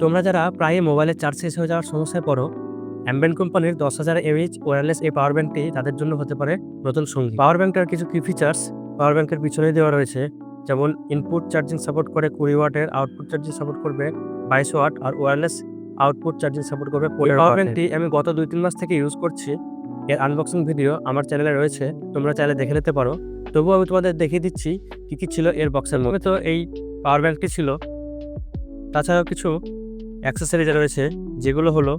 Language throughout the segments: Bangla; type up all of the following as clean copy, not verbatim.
তোমরা যারা প্রায় মোবাইলের চার্জ শেষ হয়ে যাওয়ার সমস্যায় পড়ো, অ্যাম্বিয়েন্ট কোম্পানির 10,000 mAh ওয়্যারলেস এই পাওয়ার ব্যাংকটি তাদের জন্য হতে পারে নতুন সঙ্গী। পাওয়ার ব্যাংকটার কিছু কি ফিচার্স পাওয়ার ব্যাংকের পিছনে দেওয়া রয়েছে, যেমন ইনপুট চার্জিং সাপোর্ট করে 20 ওয়াটের, আউটপুট চার্জিং সাপোর্ট করবে 22 ওয়াট, আর ওয়্যারলেস আউটপুট চার্জিং সাপোর্ট করবে 15 পাওয়ার ব্যাংকটি আমি গত 2-3 মাস থেকে ইউজ করছি। এর আনবক্সিং ভিডিও আমার চ্যানেলে রয়েছে, তোমরা চাইলে দেখে নিতে পারো। তবুও আমি তোমাদের দেখিয়ে দিচ্ছি কী ছিল এর বক্সের মধ্যে। তো এই পাওয়ার ব্যাংকটি ছিল, তাছাড়াও কিছু অ্যাক্সেসরিজ রয়েছে, যেগুলো হলো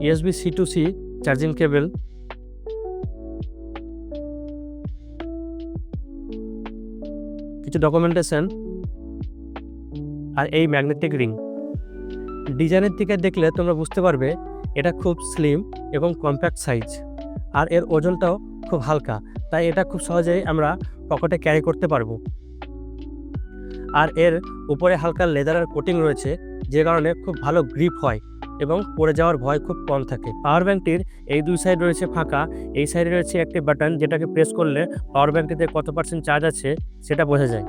USB C to C charging cable, কিছু ডকুমেন্টেশন, আর এই ম্যাগনেটিক রিং। ডিজাইনের দিকে দেখলে তোমরা বুঝতে পারবে এটা খুব স্লিম এবং কম্প্যাক্ট সাইজ, আর এর ওজনটাও খুব হালকা, তাই এটা খুব সহজেই আমরা পকেটে ক্যারি করতে পারবো। আর এর উপরে হালকা লেদারের কোটিং রয়েছে, যে কারণে খুব ভালো গ্রিপ হয় এবং পড়ে যাওয়ার ভয় খুব কম থাকে। পাওয়ার ব্যাংকটির এই দুই সাইড রয়েছে ফাঁকা, এই সাইডে রয়েছে একটি বাটন, যেটাকে প্রেস করলে পাওয়ার ব্যাংকটিতে কত % চার্জ আছে সেটা বোঝা যায়।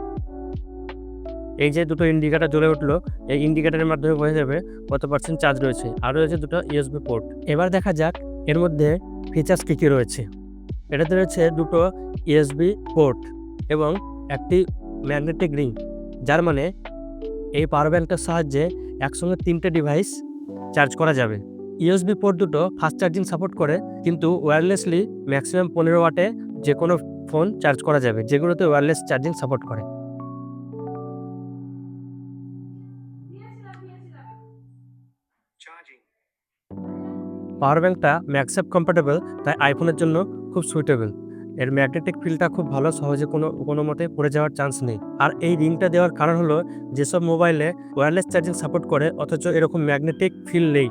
এই যে দুটো ইন্ডিকেটার জ্বলে উঠলো, এই ইন্ডিকেটারের মাধ্যমে বোঝা যাবে কত % চার্জ রয়েছে। আর রয়েছে দুটো USB পোর্ট। এবার দেখা যাক এর মধ্যে ফিচার্স কী রয়েছে। এটাতে রয়েছে দুটো USB পোর্ট এবং একটি ম্যাগনেটিক রিং, যার মানে এই পাওয়ার ব্যাংকটার সাহায্যে একসঙ্গে 3টে ডিভাইস চার্জ করা যাবে। USB পোর্ট দুটো ফাস্ট চার্জিং সাপোর্ট করে, কিন্তু ওয়্যারলেসলি ম্যাক্সিমাম 15 ওয়াটে যে কোনো ফোন চার্জ করা যাবে, যেগুলোতে ওয়্যারলেস চার্জিং সাপোর্ট করে। পাওয়ার ব্যাংকটা ম্যাগসেপ কম্প্যাটেবল, তাই আইফোনের জন্য খুব সুইটেবল। এর ম্যাগনেটিক ফিল্ডটা খুব ভালো, সহজে কোনো মতে পড়ে যাওয়ার চান্স নেই। আর এই রিংটা দেওয়ার কারণ হলো, যেসব মোবাইলে ওয়্যারলেস চার্জিং সাপোর্ট করে অথচ এরকম ম্যাগনেটিক ফিল্ড নেই,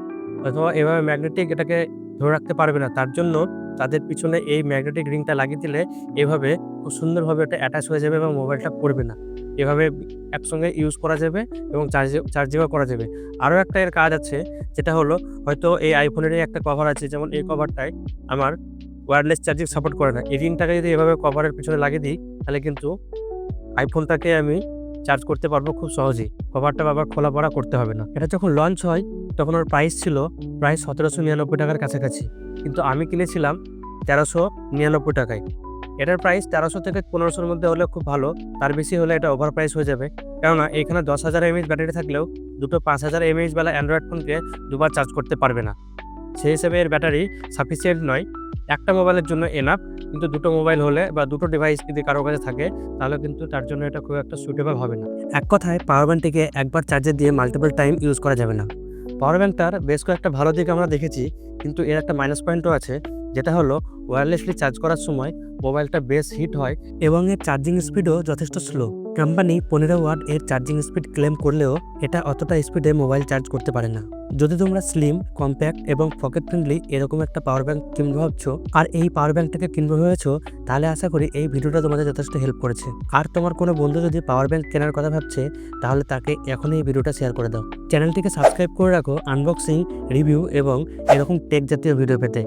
অথবা এভাবে ম্যাগনেটিক এটাকে ধরে রাখতে পারবে না, তার জন্য তাদের পিছনে এই ম্যাগনেটিক রিংটা লাগিয়ে দিলে এভাবে খুব সুন্দরভাবে এটা অ্যাটাচ হয়ে যাবে এবং মোবাইলটা পড়বে না। এভাবে একসঙ্গে ইউজ করা যাবে এবং চার্জিংও করা যাবে। আরও একটা এর কাজ আছে, যেটা হলো হয়তো এই আইফোনেরই একটা কভার আছে, যেমন এই কভারটায় আমার ওয়্যারলেস চার্জিং সাপোর্ট করে না। এই রিংটাকে যদি এভাবে কভারের পিছনে লাগিয়ে দিই, তাহলে কিন্তু আইফোনটাকে আমি চার্জ করতে পারবো খুব সহজেই, কভারটা আবার খোলা পড়া করতে হবে না। এটা যখন লঞ্চ হয় তখন ওর প্রাইস ছিল প্রায় 1799 টাকার কাছাকাছি, কিন্তু আমি কিনেছিলাম 1399 টাকায়। এটার প্রাইস 1300 থেকে 1500-র মধ্যে হলে খুব ভালো, তার বেশি হলে এটা ওভার প্রাইস হয়ে যাবে। কেননা এখানে 10,000 mAh ব্যাটারি থাকলেও দুটো 5000 mAh বেলা অ্যান্ড্রয়েড ফোনকে দুবার চার্জ করতে পারবে না। সেই হিসেবে এর ব্যাটারি সাফিসিয়েন্ট নয়, একটা মোবাইলের জন্য এনাফ, কিন্তু দুটো মোবাইল হলে বা দুটো ডিভাইস যদি কারো কাছে থাকে, তাহলে কিন্তু তার জন্য এটা খুব একটা সুইটেবল হবে না। এক কথায় পাওয়ার ব্যাংকটিকে একবার চার্জে দিয়ে মাল্টিপল টাইম ইউজ করা যাবে না। পাওয়ার ব্যাংকটার বেশ কয়েকটা ভালো দিক আমরা দেখেছি, কিন্তু এর একটা মাইনাস পয়েন্টও আছে, যেটা হলো ওয়্যারলেসলি চার্জ করার সময় মোবাইলটা বেশ হিট হয় এবং এর চার্জিং স্পিডও যথেষ্ট স্লো। কোম্পানি 15 ওয়াট এর চার্জিং স্পিড ক্লেম করলেও এটা অতটা স্পিডে মোবাইল চার্জ করতে পারে না। যদি তোমরা স্লিম, কম্প্যাক্ট এবং পকেট ফ্রেন্ডলি এরকম একটা পাওয়ার ব্যাংক কিনবে ভাবছো, আর এই পাওয়ার ব্যাংকটাকে কিনবে ভেবেছো, তাহলে আশা করি এই ভিডিওটা তোমাদের যথেষ্ট হেল্প করেছে। আর তোমার কোনো বন্ধু যদি পাওয়ার ব্যাংক কেনার কথা ভাবছে, তাহলে তাকে এখনই এই ভিডিওটা শেয়ার করে দাও। চ্যানেলটিকে সাবস্ক্রাইব করে রাখো আনবক্সিং, রিভিউ এবং এরকম টেক জাতীয় ভিডিও পেতে।